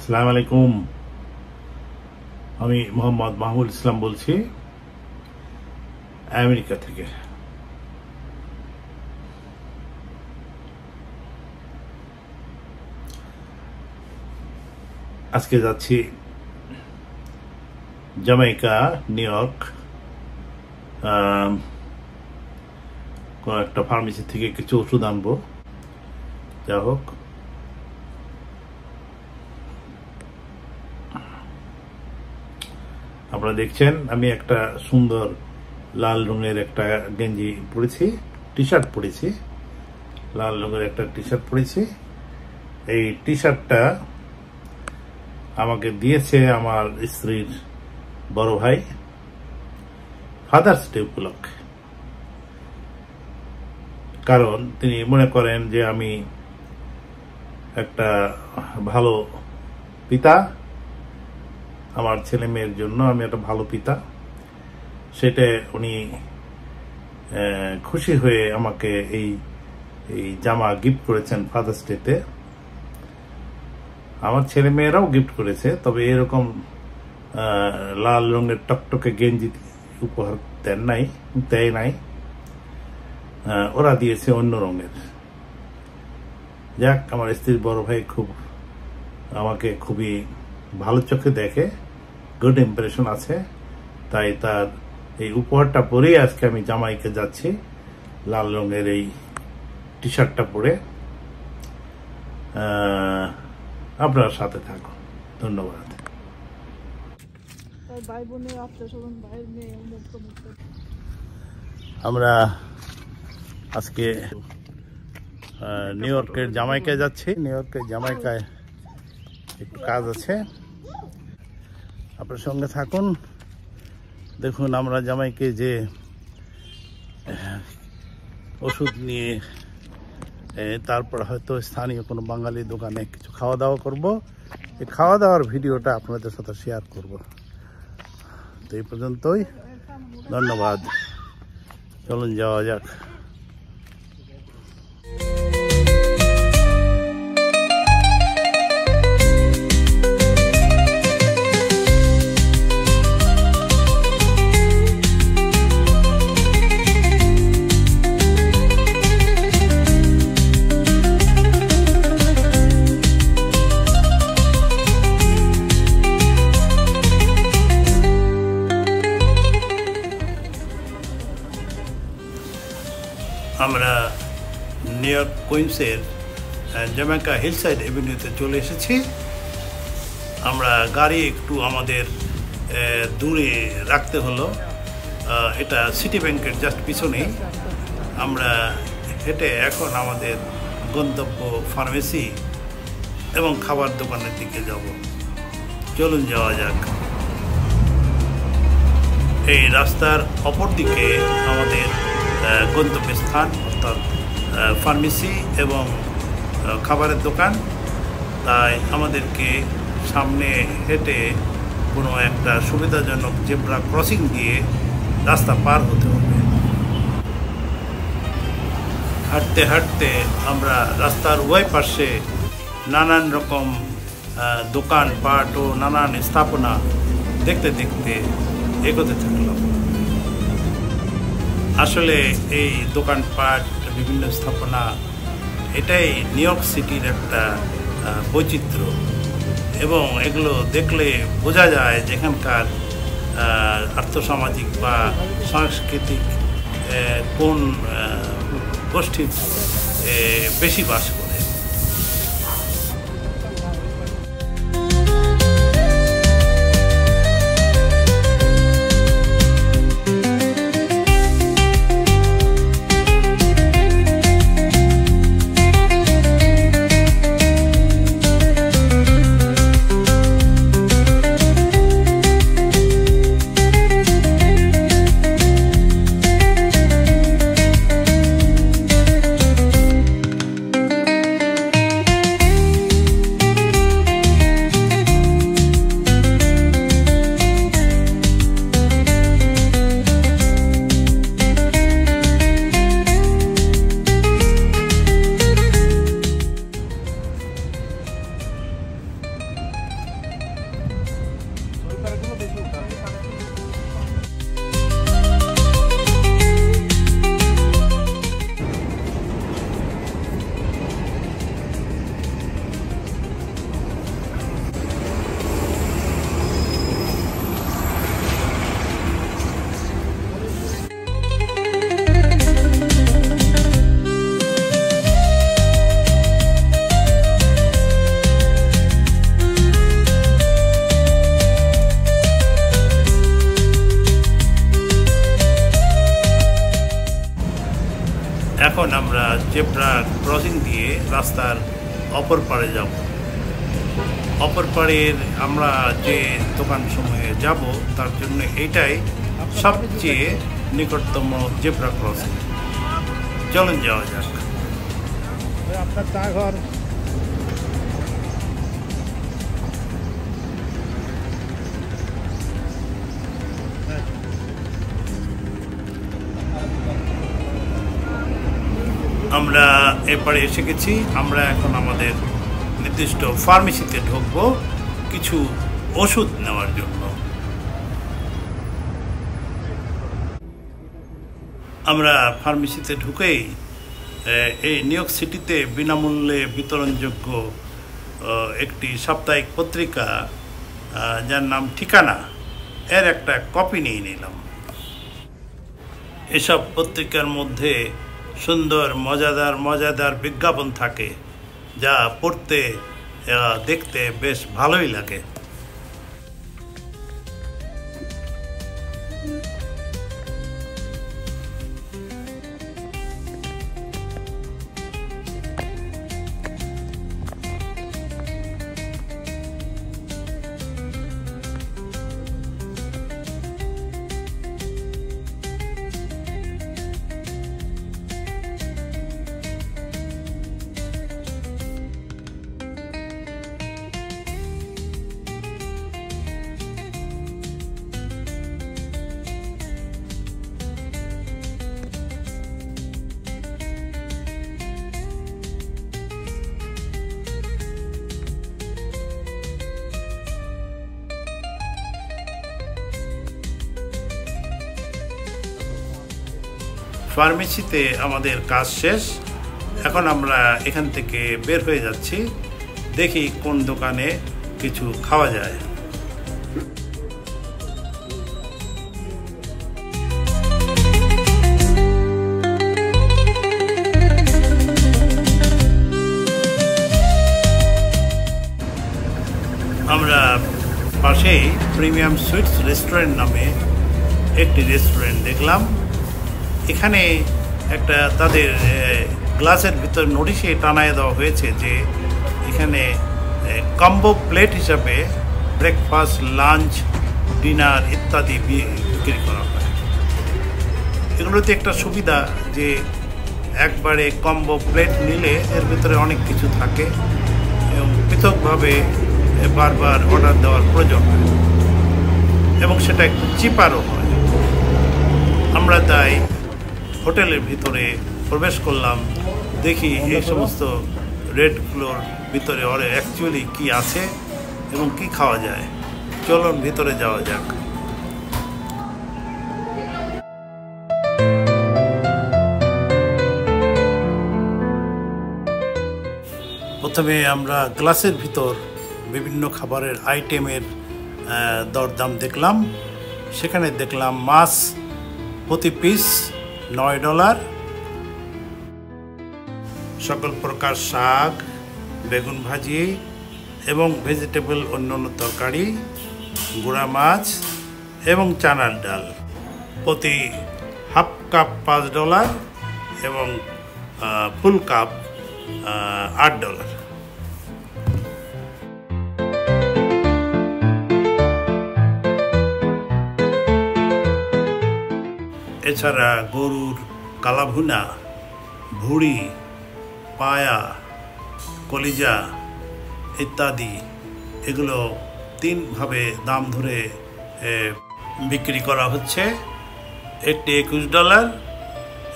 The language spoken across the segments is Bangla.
আসসালামু আলাইকুম। আমি মোহাম্মদ মাহমুদ ইসলাম বলছি আমেরিকা থেকে। আজকে যাচ্ছি জামাইকা, নিউ ইয়র্ক। কোন একটা ফার্মেসি থেকে কিছু ওষুধ আনবো। যা হোক, আপনারা দেখছেন আমি একটা সুন্দর লাল রঙের একটা গেঞ্জি পরেছি, টি শার্ট পরেছি, লাল রঙের একটা টি শার্ট পরেছি। এই টি শার্টটা আমাকে দিয়েছে আমার স্ত্রীর বড় ভাই ফাদার্স ডে উপলক্ষে। কারণ তিনি মনে করেন যে আমি একটা ভালো পিতা, আমার ছেলে মেয়ের জন্য আমি একটা ভালো পিতা, সেটা উনি খুশি হয়ে আমাকে এই জামা গিফট করেছেন ফাদার্স ডেতে। আমার ছেলে মেয়েরাও গিফট করেছে, তবে এরকম লাল রঙের টকটকে গেঞ্জি উপহার দেয় নাই, ওরা দিয়েছে অন্য রঙের। যাক, আমার স্ত্রীর বড় ভাই আমাকে খুবই ভালো চোখে দেখে, গুড ইমপ্রেশন আছে, তাই তার এই উপহারটা পরেই আজকে আমি জামাইকে যাচ্ছি, লাল রঙের এই টি শার্টটা পরে। আপনার সাথে থাকুন, ধন্যবাদ। আমরা আজকে নিউ ইয়র্কের জামাইকায় যাচ্ছি। নিউ ইয়র্কের জামাইকায় একটু কাজ আছে, আপনার সঙ্গে থাকুন। দেখুন আমরা জামাইকে যে ওষুধ নিয়ে তারপর হয়তো স্থানীয় কোনো বাঙালি দোকানে কিছু খাওয়া দাওয়া করব। এই খাওয়া দাওয়ার ভিডিওটা আপনাদের সাথে শেয়ার করব। তো এই পর্যন্তই, ধন্যবাদ। চলুন যাওয়া যাক। আমরা নিউ ইয়র্ক কুইন্সের জামাইকা হিলসাইড এভিনিউতে চলে এসেছি। আমরা গাড়ি একটু আমাদের দূরে রাখতে হলো, এটা সিটি ব্যাংকের জাস্ট পিছনেই। আমরা হেঁটে এখন আমাদের গন্তব্য ফার্মেসি এবং খাবার দোকানের দিকে যাব। চলুন যাওয়া যাক। এই রাস্তার অপর দিকে আমাদের গন্তব্যস্থান, অর্থাৎ ফার্মেসি এবং খাবারের দোকান। তাই আমাদেরকে সামনে হেঁটে কোনো একটা সুবিধাজনক জেব্রা ক্রসিং দিয়ে রাস্তা পার হতে হবে। হাঁটতে হাঁটতে আমরা রাস্তার উভয় পাশে নানান রকম দোকানপাট ও নানান স্থাপনা দেখতে দেখতে এগোতে থাকলাম। আসলে এই দোকানপাট, বিভিন্ন স্থাপনা, এটাই নিউ ইয়র্ক সিটির একটা বৈচিত্র্য, এবং এগুলো দেখলে বোঝা যায় যেখানকার আর্থসামাজিক বা সাংস্কৃতিক কোন গোষ্ঠীর বেশি বাস করে। আমরা জেব্রা ক্রসিং দিয়ে রাস্তার অপর পাড়ে যাব। অপর পাড়ের আমরা যে দোকান সমূহে যাব তার জন্য এটাই সবচেয়ে নিকটতম জেব্রা ক্রসিং। চলুন যাওয়া যাক। আপনার চা ঘর আমরা এপারে এসে গেছি। আমরা এখন আমাদের নির্দিষ্ট ফার্মেসিতে ঢুকবো কিছু ওষুধ নেওয়ার জন্য। আমরা ফার্মেসিতে ঢুকেই এই নিউ ইয়র্ক সিটিতে বিনামূল্যে বিতরণযোগ্য একটি সাপ্তাহিক পত্রিকা যার নাম ঠিকানা, এর একটা কপি নিয়ে নিলাম। এসব পত্রিকার মধ্যে সুন্দর মজাদার বিজ্ঞাপন থাকে, যা পড়তে দেখতে বেশ ভালোই লাগে। ফার্মেসিতে আমাদের কাজ শেষ। এখন আমরা এখান থেকে বের হয়ে যাচ্ছি, দেখি কোন দোকানে কিছু খাওয়া যায়। আমরা পাশেই প্রিমিয়াম সুইটস রেস্টুরেন্ট নামে একটি রেস্টুরেন্ট দেখলাম। এখানে একটা তাদের গ্লাসের ভিতর নোটিশে টানায় দেওয়া হয়েছে যে এখানে কম্বো প্লেট হিসাবে ব্রেকফাস্ট, লাঞ্চ, ডিনার ইত্যাদি বিক্রি করা হয়। এগুলোতে একটা সুবিধা যে একবারে কম্বো প্লেট নিলে এর ভিতরে অনেক কিছু থাকে এবং পৃথকভাবে বারবার অর্ডার দেওয়ার প্রয়োজন হয় এবং সেটা একটু চিপারও হয়। আমরা তাই হোটেলের ভিতরে প্রবেশ করলাম, দেখি এই সমস্ত রেটগুলোর ভিতরে অ্যাকচুয়ালি কি আছে এবং কি খাওয়া যায়। চলুন ভিতরে যাওয়া যাক। প্রথমে আমরা গ্লাসের ভিতর বিভিন্ন খাবারের আইটেমের দরদাম দেখলাম। সেখানে দেখলাম মাছ প্রতি পিস $9, সকল প্রকার শাক, বেগুন ভাজি এবং ভেজিটেবল অন্যান্য তরকারি, গুঁড়া মাছ এবং চানার ডাল প্রতি হাফ কাপ $5 এবং ফুল কাপ $8। এছাড়া গরুর কালাভুনা, ভুঁড়ি, পায়া, কলিজা ইত্যাদি এগুলো 3 ভাবে দাম ধরে বিক্রি করা হচ্ছে। একটি $21,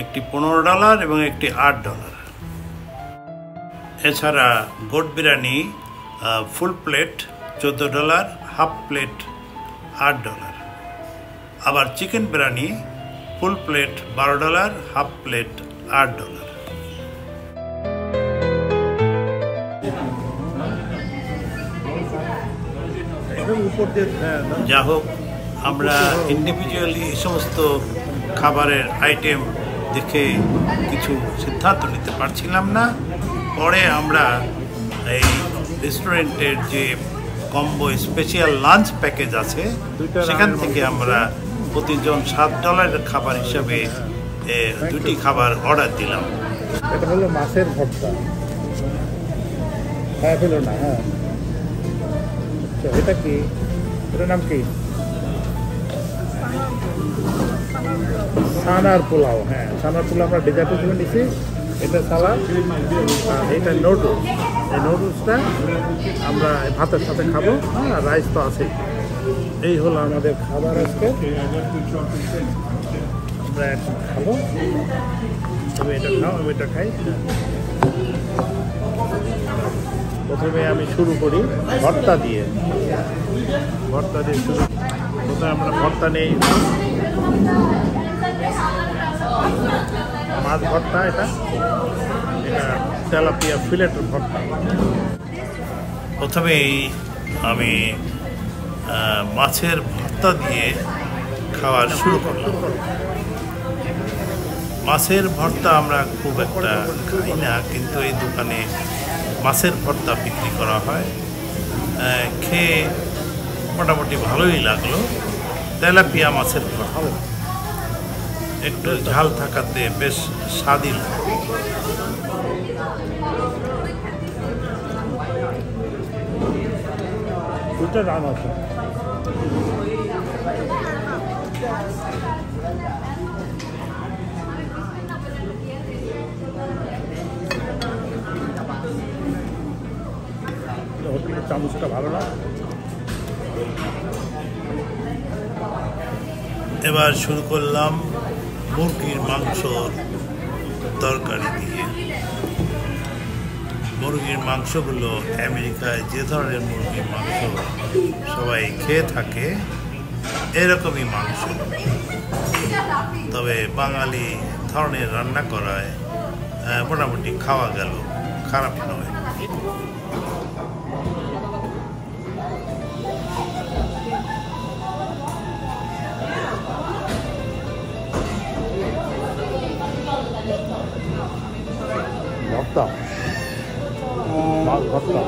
একটি $15 এবং একটি $8। এছাড়া goat biryani full plate $14, half plate $8। আবার chicken biryani full plate $12, half plate $8। যা হোক, আমরা ইন্ডিভিজুয়ালি এই সমস্ত খাবারের আইটেম দেখে কিছু সিদ্ধান্ত নিতে পারছিলাম না। পরে আমরা এই রেস্টুরেন্টের যে কম্বো স্পেশাল লাঞ্চ প্যাকেজ আছে সেখান থেকে আমরা প্রতিজন $7 খাবার হিসাবে 2টি খাবার অর্ডার দিলাম। এটা হলো মাছের ভর্তা। হ্যাঁ ফেলো না। হ্যাঁ আচ্ছা, এটা কি? এটার নাম কি? ছানার পোলাও। হ্যাঁ ছানার পোলাও আমরা ডেজার্ট হিসেবে নিচ্ছি। এটা সালাদ আর এটা নুডলস। এই নুডলসটা আমরা ভাতের সাথে খাবো। হ্যাঁ রাইস তো আছে। এই হলো আমাদের খাবার আজকে। আমরা এখন খাবো। তুমি এটা খাও, আমি এটা খাই। প্রথমে আমি শুরু করি ভর্তা দিয়ে। ভর্তা দিয়ে শুরু। প্রথমে আমরা ভর্তা নেই, মাছ ভর্তা। এটা তেলাপিয়া ফিলেটের ভর্তা। প্রথমেই আমি মাছের ভর্তা দিয়ে খাওয়া শুরু করলাম। মাছের ভর্তা আমরা খুব একটা খাই না, কিন্তু এই দোকানে মাছের ভর্তা বিক্রি করা হয়। খেয়ে মোটামুটি ভালোই লাগলো। তেলাপিয়া মাছের ভর্তা একটু ঝাল থাকাতে বেশ স্বাদই লাগে। দুটো রান আছে। হোটেলের চামচটা ভালো না। এবার শুরু করলাম মুরগির মাংসর তরকারি দিয়ে। মুরগির মাংসগুলো আমেরিকায় যে ধরনের মুরগির মাংস সবাই খেয়ে থাকে এরকমই মাংস, তবে বাঙালি ধরনের রান্না করায় মোটামুটি খাওয়া গেল, খারাপ নয়। ভর্তা, মাছ ভর্তা।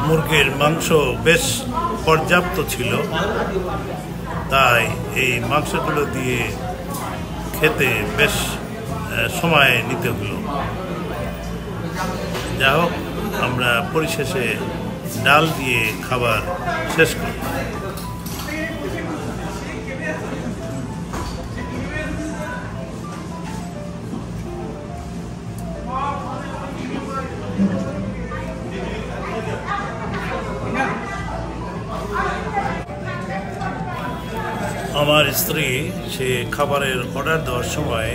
মুরগির মাংস বেশ পর্যাপ্ত ছিল, তাই এই মাংসগুলো দিয়ে খেতে বেশ সময় নিতে হলো। যা হোক, আমরা পরিশেষে ডাল দিয়ে খাবার শেষ করি। আমার স্ত্রী সে খাবারের অর্ডার দেওয়ার সময়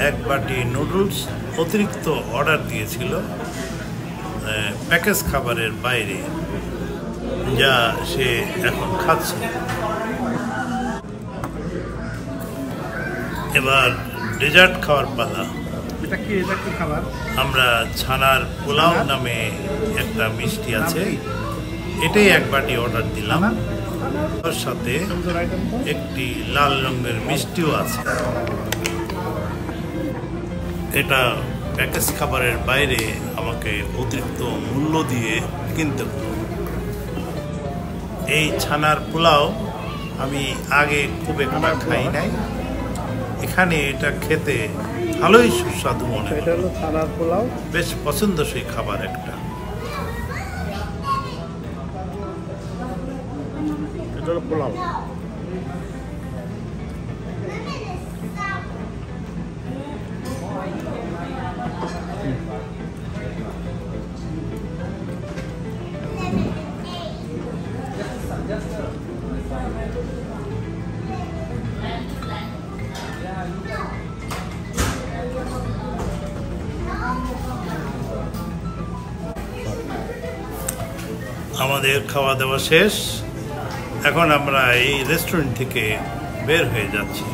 এক বাটি নুডলস অতিরিক্ত অর্ডার দিয়েছিল প্যাকেজ খাবারের বাইরে, যা সে এখন খাচ্ছে। এবার ডেজার্ট খাওয়ার পালা। এটা কি খাবার? আমরা ছানার পোলাও নামে একটা মিষ্টি আছে, এটাই এক বাটি অর্ডার দিলাম। তার সাথে একটি লাল রঙের মিষ্টিও আছে। এটা প্যাকেজ খাবারের বাইরে আমাকে অতিরিক্ত মূল্য দিয়ে কিনতে হতো। এই ছানার পোলাও আমি আগে খুব একটা খাই নাই, এখানে এটা খেতে ভালোই সুস্বাদু মনে হয়। এটা হলো ছানার পোলাও, বেশ পছন্দসই খাবার একটা। এটা হলো পোলাও। আমাদের খাওয়া দাওয়া শেষ, এখন আমরা এই রেস্টুরেন্ট থেকে বের হয়ে যাচ্ছি।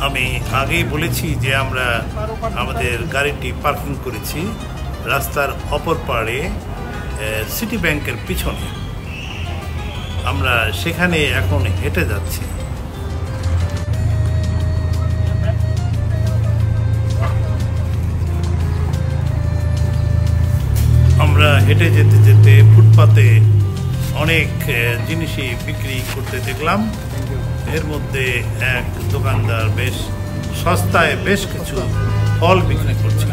আমি আগেই বলেছি যে আমরা আমাদের গাড়িটি পার্কিং করেছি রাস্তার অপর পাড়ে সিটি ব্যাংকের পিছনে। আমরা সেখানে এখন হেঁটে যাচ্ছি। আমরা হেঁটে যেতে যেতে ফুটপাতে অনেক জিনিসই বিক্রি করতে দেখলাম। এর মধ্যে এক দোকানদার বেশ সস্তায় বেশ কিছু ফল বিক্রি করছিল।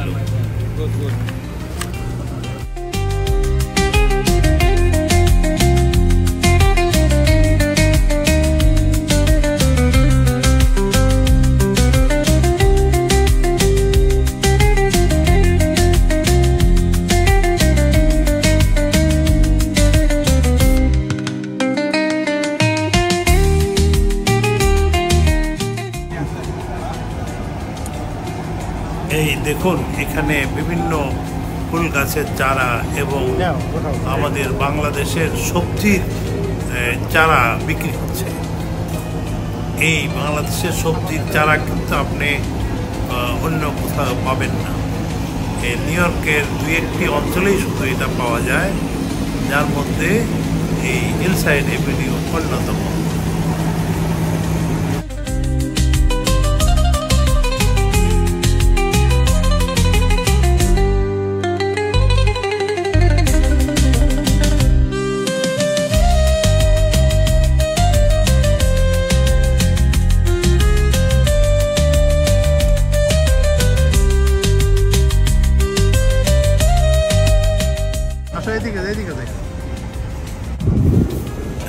এই দেখুন, এখানে বিভিন্ন ফুল গাছের চারা এবং আমাদের বাংলাদেশের সবজির চারা বিক্রি হচ্ছে। এই বাংলাদেশের সবজির চারা কিন্তু আপনি অন্য কোথাও পাবেন না। এই নিউ ইয়র্কের দুই একটি অঞ্চলেই শুধু এটা পাওয়া যায়, যার মধ্যে এই হিলসাইড এভিনিউ অন্যতম।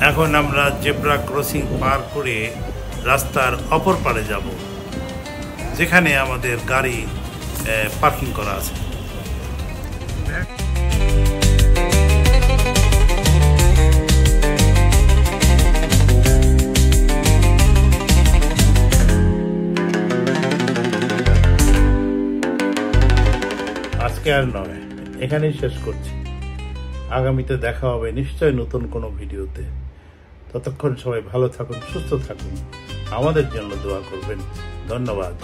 এখন আমরা জেব্রা ক্রসিং পার করে রাস্তার অপর পারে যাব, যেখানে আমাদের গাড়ি পার্কিং করা আছে। আজকে আর নয়, এখানেই শেষ করছি। আগামীতে দেখা হবে নিশ্চয় নতুন কোনো ভিডিওতে। ততক্ষণ সবাই ভালো থাকুন, সুস্থ থাকুন, আমাদের জন্য দোয়া করবেন। ধন্যবাদ।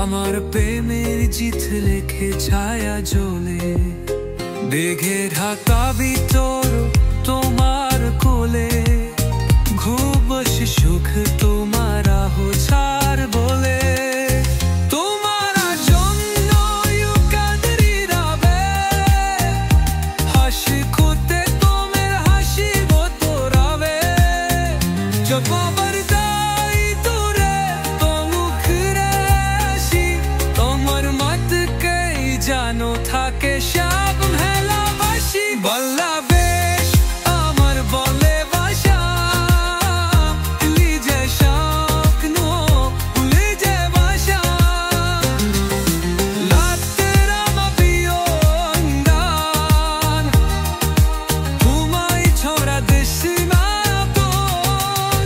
আমার প্রেমের চিঠ লেখে ছায়া জ্বলে, মেঘে ঢাকা ভিতর তোমার কোলে, খুব সুখ তোমার ছাড় বলে। তোমার জন্য কাদরি রাবে, হাসি খুঁতে তোমার হাসি তোরাবে, জবাবার দাই তোরে তো মুখ রাশি, তোমার মত কে জানো থাকে সব ভালোবাসি। বাংলাদেশ আমার বলে ভাষা, লিজে স্বপ্ন লিজে ভাষা, লাতেরা মাপিও অন্দান, তোমায় ছড়া দেশ মাতন।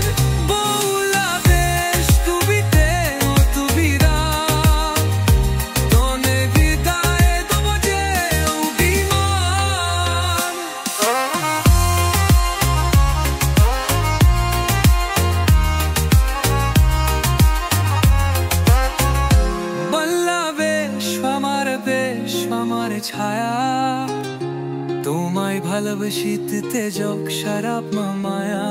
বাংলাদেশ তুবিতে ও তুবিরা, তনে বিদায় দেবো যে অভিমান। বাংলাদেশ আমার দেশ আমার ছায়া, তোমায় ভালোবাসিতে যোগ সারাপ মায়া।